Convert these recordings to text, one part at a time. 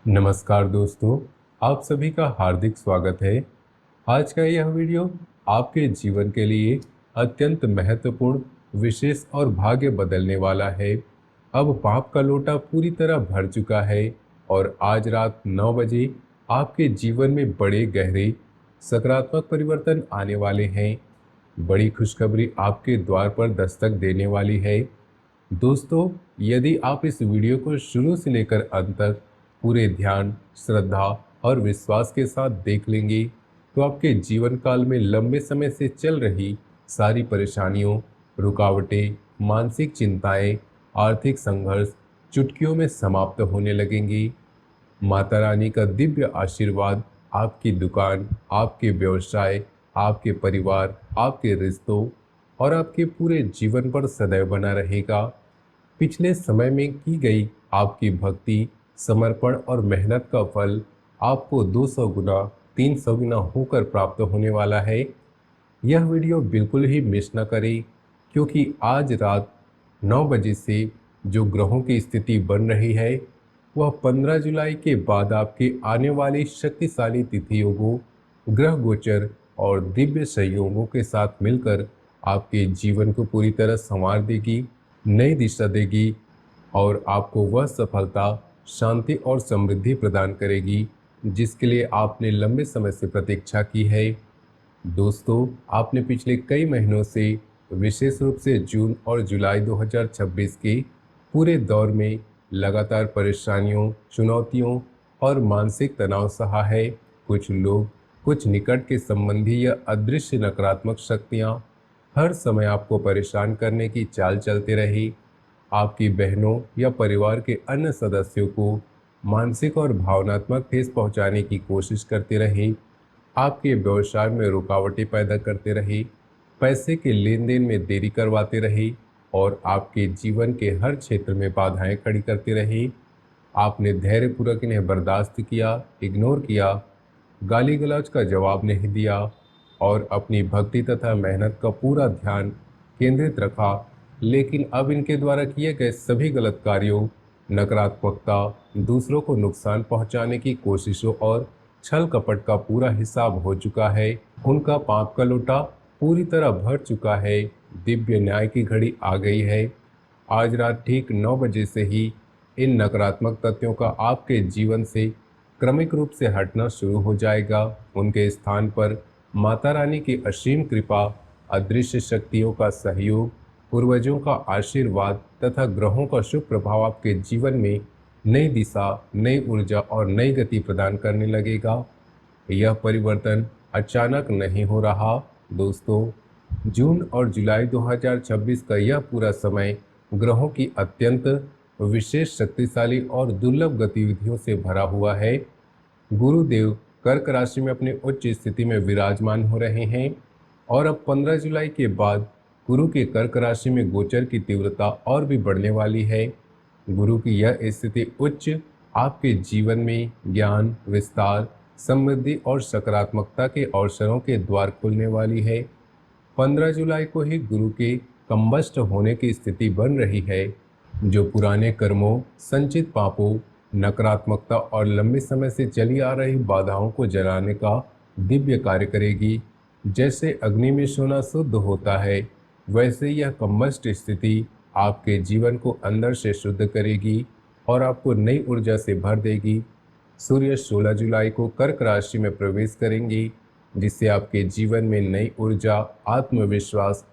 नमस्कार दोस्तों, आप सभी का हार्दिक स्वागत है। आज का यह वीडियो आपके जीवन के लिए अत्यंत महत्वपूर्ण, विशेष और भाग्य बदलने वाला है। अब पाप का लोटा पूरी तरह भर चुका है और आज रात 9 बजे आपके जीवन में बड़े गहरे सकारात्मक परिवर्तन आने वाले हैं। बड़ी खुशखबरी आपके द्वार पर दस्तक देने वाली है। दोस्तों, यदि आप इस वीडियो को शुरू से लेकर अंत तक पूरे ध्यान, श्रद्धा और विश्वास के साथ देख लेंगे, तो आपके जीवन काल में लंबे समय से चल रही सारी परेशानियों, रुकावटें, मानसिक चिंताएं, आर्थिक संघर्ष चुटकियों में समाप्त होने लगेंगी। माता रानी का दिव्य आशीर्वाद आपकी दुकान, आपके व्यवसाय, आपके परिवार, आपके रिश्तों और आपके पूरे जीवन पर सदैव बना रहेगा। पिछले समय में की गई आपकी भक्ति, समर्पण और मेहनत का फल आपको 200 गुना, 300 गुना होकर प्राप्त होने वाला है। यह वीडियो बिल्कुल ही मिस न करें, क्योंकि आज रात 9 बजे से जो ग्रहों की स्थिति बन रही है, वह 15 जुलाई के बाद आपके आने वाली शक्तिशाली तिथियों, ग्रह गोचर और दिव्य संयोगों के साथ मिलकर आपके जीवन को पूरी तरह संवार देगी, नई दिशा देगी और आपको वह सफलता, शांति और समृद्धि प्रदान करेगी जिसके लिए आपने लंबे समय से प्रतीक्षा की है। दोस्तों, आपने पिछले कई महीनों से, विशेष रूप से जून और जुलाई 2026 के पूरे दौर में लगातार परेशानियों, चुनौतियों और मानसिक तनाव सहा है। कुछ लोग, कुछ निकट के संबंधी या अदृश्य नकारात्मक शक्तियां हर समय आपको परेशान करने की चाल चलते रही। आपकी बहनों या परिवार के अन्य सदस्यों को मानसिक और भावनात्मक ठेस पहुंचाने की कोशिश करते रहे, आपके व्यवसाय में रुकावटें पैदा करते रहे, पैसे के लेन देन में देरी करवाते रहे और आपके जीवन के हर क्षेत्र में बाधाएं खड़ी करते रहे। आपने धैर्यपूर्वक इन्हें बर्दाश्त किया, इग्नोर किया, गाली गलौज का जवाब नहीं दिया और अपनी भक्ति तथा मेहनत का पूरा ध्यान केंद्रित रखा। लेकिन अब इनके द्वारा किए गए सभी गलत कार्यों, नकारात्मकता, दूसरों को नुकसान पहुंचाने की कोशिशों और छल कपट का पूरा हिसाब हो चुका है। उनका पाप का लोटा पूरी तरह भर चुका है। दिव्य न्याय की घड़ी आ गई है। आज रात ठीक 9 बजे से ही इन नकारात्मक तत्वों का आपके जीवन से क्रमिक रूप से हटना शुरू हो जाएगा। उनके स्थान पर माता रानी की असीम कृपा, अदृश्य शक्तियों का सहयोग, पूर्वजों का आशीर्वाद तथा ग्रहों का शुभ प्रभाव आपके जीवन में नई दिशा, नई ऊर्जा और नई गति प्रदान करने लगेगा। यह परिवर्तन अचानक नहीं हो रहा। दोस्तों, जून और जुलाई 2026 का यह पूरा समय ग्रहों की अत्यंत विशेष, शक्तिशाली और दुर्लभ गतिविधियों से भरा हुआ है। गुरुदेव कर्क राशि में अपने उच्च स्थिति में विराजमान हो रहे हैं और अब 15 जुलाई के बाद गुरु के कर्क राशि में गोचर की तीव्रता और भी बढ़ने वाली है। गुरु की यह स्थिति उच्च आपके जीवन में ज्ञान, विस्तार, समृद्धि और सकारात्मकता के अवसरों के द्वार खुलने वाली है। 15 जुलाई को ही गुरु के कम्बस्ट होने की स्थिति बन रही है, जो पुराने कर्मों, संचित पापों, नकारात्मकता और लंबे समय से चली आ रही बाधाओं को जलाने का दिव्य कार्य करेगी। जैसे अग्नि में सोना शुद्ध होता है, वैसे यह कम्बस्ट स्थिति आपके जीवन को अंदर से शुद्ध करेगी और आपको नई ऊर्जा से भर देगी। सूर्य 16 जुलाई को कर्क राशि में प्रवेश करेंगी, जिससे आपके जीवन में नई ऊर्जा, आत्मविश्वास,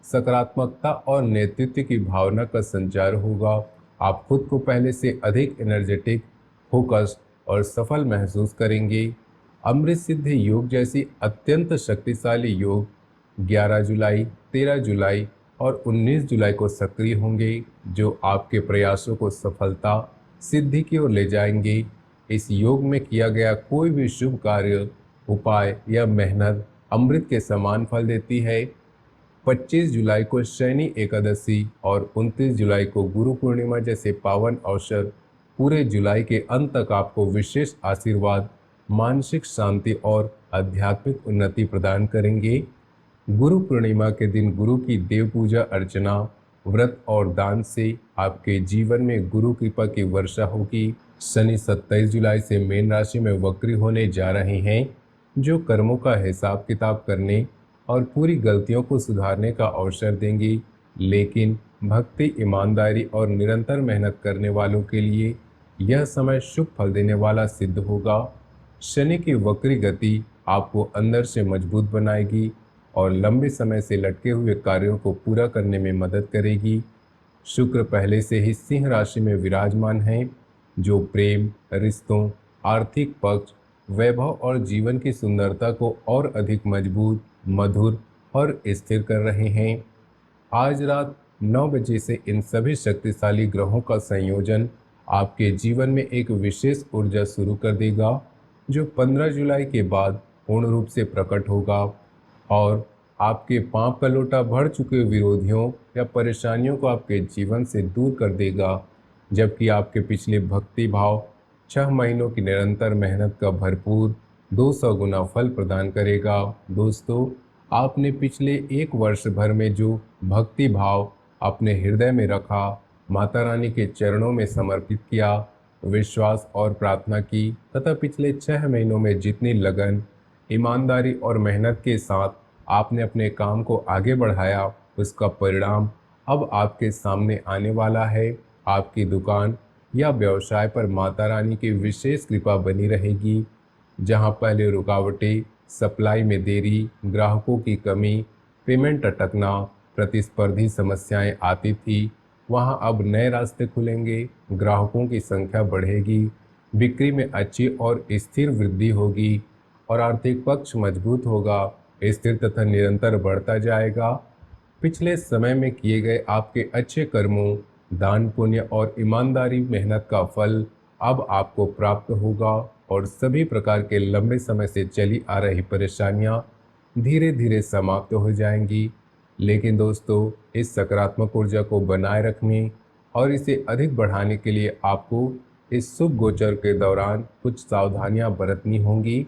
सकारात्मकता और नेतृत्व की भावना का संचार होगा। आप खुद को पहले से अधिक एनर्जेटिक, फोकस और सफल महसूस करेंगे। अमृत सिद्धि योग जैसी अत्यंत शक्तिशाली योग 11 जुलाई, 13 जुलाई और 19 जुलाई को सक्रिय होंगे, जो आपके प्रयासों को सफलता, सिद्धि की ओर ले जाएंगे। इस योग में किया गया कोई भी शुभ कार्य, उपाय या मेहनत अमृत के समान फल देती है। 25 जुलाई को शनि एकादशी और 29 जुलाई को गुरु पूर्णिमा जैसे पावन अवसर पूरे जुलाई के अंत तक आपको विशेष आशीर्वाद, मानसिक शांति और आध्यात्मिक उन्नति प्रदान करेंगे। गुरु पूर्णिमा के दिन गुरु की देव पूजा अर्चना, व्रत और दान से आपके जीवन में गुरु कृपा की वर्षा होगी। शनि 27 जुलाई से मीन राशि में वक्री होने जा रहे हैं, जो कर्मों का हिसाब किताब करने और पूरी गलतियों को सुधारने का अवसर देंगी। लेकिन भक्ति, ईमानदारी और निरंतर मेहनत करने वालों के लिए यह समय शुभ फल देने वाला सिद्ध होगा। शनि की वक्री गति आपको अंदर से मजबूत बनाएगी और लंबे समय से लटके हुए कार्यों को पूरा करने में मदद करेगी। शुक्र पहले से ही सिंह राशि में विराजमान है, जो प्रेम, रिश्तों, आर्थिक पक्ष, वैभव और जीवन की सुंदरता को और अधिक मजबूत, मधुर और स्थिर कर रहे हैं। आज रात 9 बजे से इन सभी शक्तिशाली ग्रहों का संयोजन आपके जीवन में एक विशेष ऊर्जा शुरू कर देगा, जो 15 जुलाई के बाद पूर्ण रूप से प्रकट होगा और आपके पांव का लोटा भर चुके विरोधियों या परेशानियों को आपके जीवन से दूर कर देगा, जबकि आपके पिछले भक्ति भाव 6 महीनों की निरंतर मेहनत का भरपूर 200 गुना फल प्रदान करेगा। दोस्तों, आपने पिछले 1 वर्ष भर में जो भक्ति भाव अपने हृदय में रखा, माता रानी के चरणों में समर्पित किया, विश्वास और प्रार्थना की तथा पिछले 6 महीनों में जितनी लगन, ईमानदारी और मेहनत के साथ आपने अपने काम को आगे बढ़ाया, उसका परिणाम अब आपके सामने आने वाला है। आपकी दुकान या व्यवसाय पर माता रानी की विशेष कृपा बनी रहेगी। जहां पहले रुकावटें, सप्लाई में देरी, ग्राहकों की कमी, पेमेंट अटकना, प्रतिस्पर्धी समस्याएं आती थी, वहां अब नए रास्ते खुलेंगे, ग्राहकों की संख्या बढ़ेगी, बिक्री में अच्छी और स्थिर वृद्धि होगी और आर्थिक पक्ष मजबूत होगा, स्थिर तथा निरंतर बढ़ता जाएगा। पिछले समय में किए गए आपके अच्छे कर्मों, दान पुण्य और ईमानदारी मेहनत का फल अब आपको प्राप्त होगा और सभी प्रकार के लंबे समय से चली आ रही परेशानियां धीरे धीरे समाप्त हो जाएंगी। लेकिन दोस्तों, इस सकारात्मक ऊर्जा को बनाए रखने और इसे अधिक बढ़ाने के लिए आपको इस शुभ गोचर के दौरान कुछ सावधानियां बरतनी होंगी।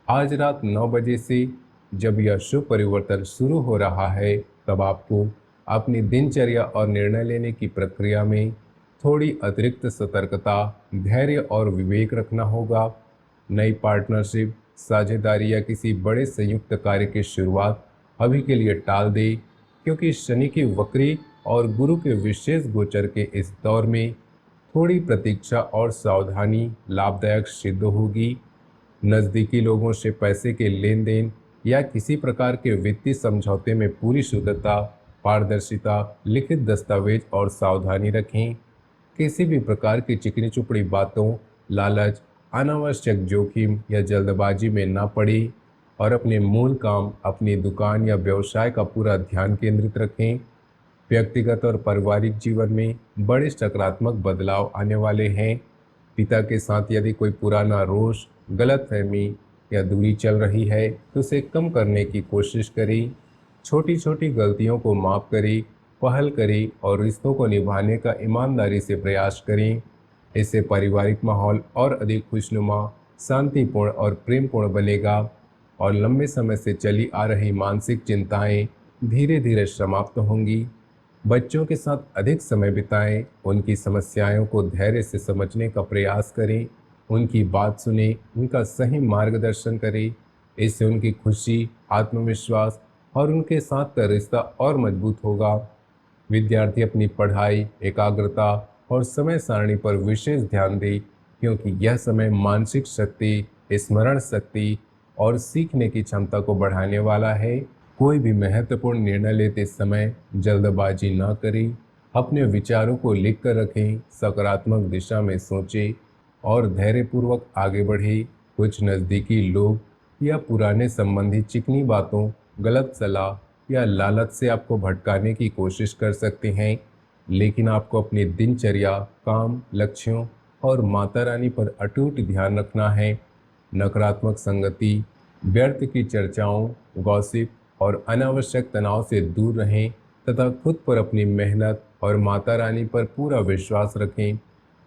आज रात 9 बजे से जब यह शुभ परिवर्तन शुरू हो रहा है, तब आपको अपनी दिनचर्या और निर्णय लेने की प्रक्रिया में थोड़ी अतिरिक्त सतर्कता, धैर्य और विवेक रखना होगा। नई पार्टनरशिप, साझेदारी या किसी बड़े संयुक्त कार्य की शुरुआत अभी के लिए टाल दें, क्योंकि शनि की वक्री और गुरु के विशेष गोचर के इस दौर में थोड़ी प्रतीक्षा और सावधानी लाभदायक सिद्ध होगी। नज़दीकी लोगों से पैसे के लेन देन या किसी प्रकार के वित्तीय समझौते में पूरी शुद्धता, पारदर्शिता, लिखित दस्तावेज और सावधानी रखें। किसी भी प्रकार की चिकनी चुपड़ी बातों, लालच, अनावश्यक जोखिम या जल्दबाजी में ना पड़ी और अपने मूल काम, अपनी दुकान या व्यवसाय का पूरा ध्यान केंद्रित रखें। व्यक्तिगत और पारिवारिक जीवन में बड़े सकारात्मक बदलाव आने वाले हैं। पिता के साथ यदि कोई पुराना रोष, गलतफहमी या दूरी चल रही है तो उसे कम करने की कोशिश करें। छोटी छोटी गलतियों को माफ करें, पहल करें और रिश्तों को निभाने का ईमानदारी से प्रयास करें। इससे पारिवारिक माहौल और अधिक खुशनुमा, शांतिपूर्ण और प्रेमपूर्ण बनेगा और लंबे समय से चली आ रही मानसिक चिंताएं धीरे धीरे समाप्त होंगी। बच्चों के साथ अधिक समय बिताएं, उनकी समस्याओं को धैर्य से समझने का प्रयास करें, उनकी बात सुने, उनका सही मार्गदर्शन करें। इससे उनकी खुशी, आत्मविश्वास और उनके साथ का रिश्ता और मजबूत होगा। विद्यार्थी अपनी पढ़ाई, एकाग्रता और समय सारणी पर विशेष ध्यान दें, क्योंकि यह समय मानसिक शक्ति, स्मरण शक्ति और सीखने की क्षमता को बढ़ाने वाला है। कोई भी महत्वपूर्ण निर्णय लेते समय जल्दबाजी ना करें, अपने विचारों को लिख कर रखें, सकारात्मक दिशा में सोचें और धैर्यपूर्वक आगे बढ़ें। कुछ नज़दीकी लोग या पुराने संबंधी चिकनी बातों, गलत सलाह या लालच से आपको भटकाने की कोशिश कर सकते हैं, लेकिन आपको अपनी दिनचर्या, काम, लक्ष्यों और माता रानी पर अटूट ध्यान रखना है। नकारात्मक संगति, व्यर्थ की चर्चाओं, गॉसिप और अनावश्यक तनाव से दूर रहें तथा खुद पर अपनी मेहनत और माता रानी पर पूरा विश्वास रखें।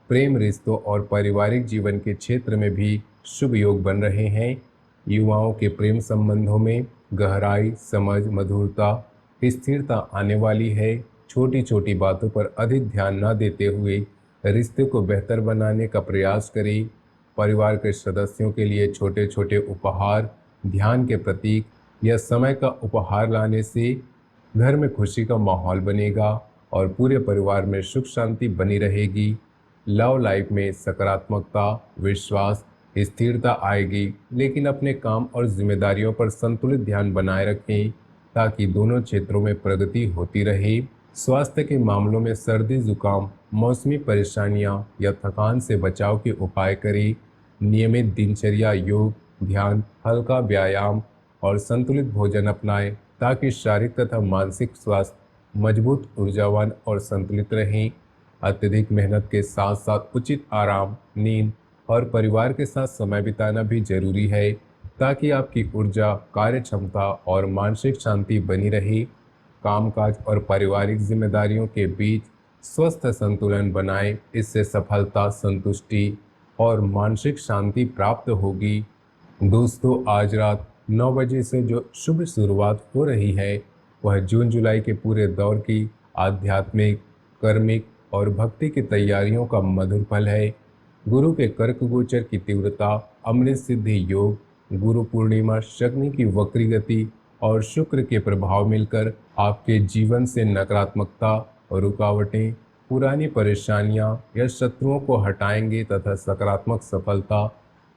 प्रेम, रिश्तों और पारिवारिक जीवन के क्षेत्र में भी शुभ योग बन रहे हैं। युवाओं के प्रेम संबंधों में गहराई, समझ, मधुरता, स्थिरता आने वाली है। छोटी छोटी बातों पर अधिक ध्यान न देते हुए रिश्ते को बेहतर बनाने का प्रयास करें। परिवार के सदस्यों के लिए छोटे छोटे उपहार, ध्यान के प्रतीक या समय का उपहार लाने से घर में खुशी का माहौल बनेगा और पूरे परिवार में सुख शांति बनी रहेगी। लव लाइफ में सकारात्मकता, विश्वास, स्थिरता आएगी, लेकिन अपने काम और जिम्मेदारियों पर संतुलित ध्यान बनाए रखें ताकि दोनों क्षेत्रों में प्रगति होती रहे। स्वास्थ्य के मामलों में सर्दी, जुकाम, मौसमी परेशानियां या थकान से बचाव के उपाय करें। नियमित दिनचर्या, योग, ध्यान, हल्का व्यायाम और संतुलित भोजन अपनाएं ताकि शारीरिक तथा मानसिक स्वास्थ्य मजबूत, ऊर्जावान और संतुलित रहें। अत्यधिक मेहनत के साथ साथ उचित आराम, नींद और परिवार के साथ समय बिताना भी जरूरी है ताकि आपकी ऊर्जा, कार्य क्षमता और मानसिक शांति बनी रहे। कामकाज और पारिवारिक जिम्मेदारियों के बीच स्वस्थ संतुलन बनाएं, इससे सफलता, संतुष्टि और मानसिक शांति प्राप्त होगी। दोस्तों, आज रात 9 बजे से जो शुभ शुरुआत हो रही है वह जून जुलाई के पूरे दौर की आध्यात्मिक, कर्मिक और भक्ति की तैयारियों का मधुर फल है। गुरु के कर्क गोचर की तीव्रता, अमृत सिद्धि योग, गुरु पूर्णिमा, शनि की वक्री गति और शुक्र के प्रभाव मिलकर आपके जीवन से नकारात्मकता और रुकावटें, पुरानी परेशानियां या शत्रुओं को हटाएंगे तथा सकारात्मक सफलता,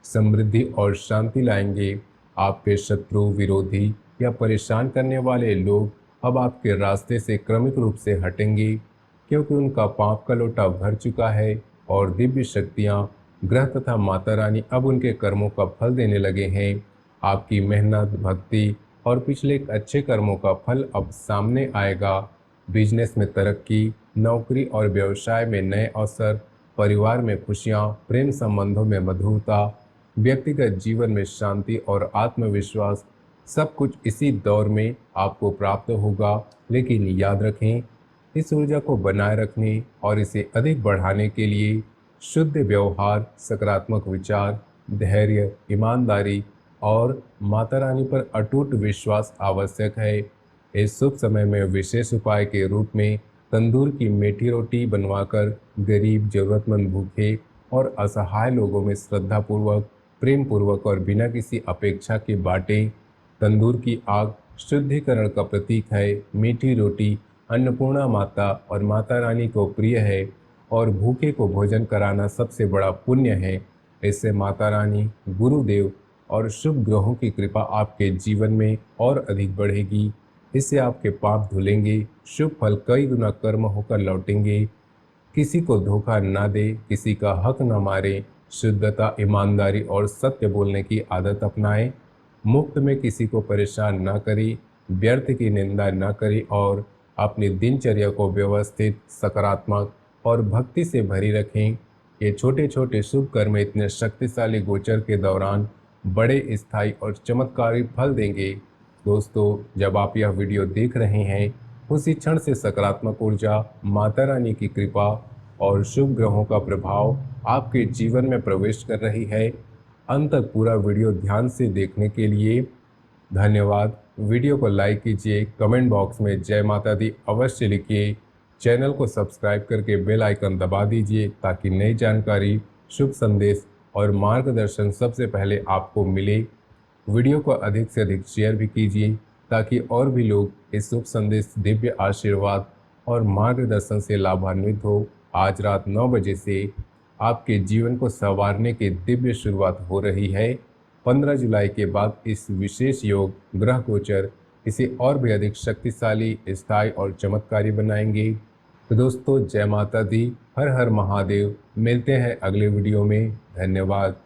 समृद्धि और शांति लाएंगे। आपके शत्रु, विरोधी या परेशान करने वाले लोग अब आपके रास्ते से क्रमिक रूप से हटेंगे क्योंकि उनका पाप का लोटा भर चुका है और दिव्य शक्तियां, ग्रह तथा माता रानी अब उनके कर्मों का फल देने लगे हैं। आपकी मेहनत, भक्ति और पिछले एक अच्छे कर्मों का फल अब सामने आएगा। बिजनेस में तरक्की, नौकरी और व्यवसाय में नए अवसर, परिवार में खुशियां, प्रेम संबंधों में मधुरता, व्यक्तिगत जीवन में शांति और आत्मविश्वास, सब कुछ इसी दौर में आपको प्राप्त होगा। लेकिन याद रखें, इस ऊर्जा को बनाए रखने और इसे अधिक बढ़ाने के लिए शुद्ध व्यवहार, सकारात्मक विचार, धैर्य, ईमानदारी और माता रानी पर अटूट विश्वास आवश्यक है। इस शुभ समय में विशेष उपाय के रूप में तंदूर की मीठी रोटी बनवाकर गरीब, जरूरतमंद, भूखे और असहाय लोगों में श्रद्धापूर्वक, प्रेम पूर्वक और बिना किसी अपेक्षा के बांटें। तंदूर की आग शुद्धिकरण का प्रतीक है। मीठी रोटी अन्नपूर्णा माता और माता रानी को प्रिय है और भूखे को भोजन कराना सबसे बड़ा पुण्य है। इससे माता रानी, गुरुदेव और शुभ ग्रहों की कृपा आपके जीवन में और अधिक बढ़ेगी। इससे आपके पाप धुलेंगे, शुभ फल कई गुना कर्म होकर लौटेंगे। किसी को धोखा ना दे, किसी का हक न मारे, शुद्धता, ईमानदारी और सत्य बोलने की आदत अपनाएं। मुफ्त में किसी को परेशान ना करें, व्यर्थ की निंदा ना करें और अपनी दिनचर्या को व्यवस्थित, सकारात्मक और भक्ति से भरी रखें। ये छोटे छोटे शुभ कर्म इतने शक्तिशाली गोचर के दौरान बड़े स्थायी और चमत्कारी फल देंगे। दोस्तों, जब आप यह वीडियो देख रहे हैं उसी क्षण से सकारात्मक ऊर्जा, माता रानी की कृपा और शुभ ग्रहों का प्रभाव आपके जीवन में प्रवेश कर रही है। अंत तक पूरा वीडियो ध्यान से देखने के लिए धन्यवाद। वीडियो को लाइक कीजिए, कमेंट बॉक्स में जय माता दी अवश्य लिखिए। चैनल को सब्सक्राइब करके बेल आइकन दबा दीजिए ताकि नई जानकारी, शुभ संदेश और मार्गदर्शन सबसे पहले आपको मिले। वीडियो को अधिक से अधिक शेयर भी कीजिए ताकि और भी लोग इस शुभ संदेश, दिव्य आशीर्वाद और मार्गदर्शन से लाभान्वित हो। आज रात 9 बजे से आपके जीवन को संवारने की दिव्य शुरुआत हो रही है। 15 जुलाई के बाद इस विशेष योग, ग्रह गोचर इसे और भी अधिक शक्तिशाली, स्थायी और चमत्कारी बनाएंगे। तो दोस्तों, जय माता दी, हर हर महादेव। मिलते हैं अगले वीडियो में। धन्यवाद।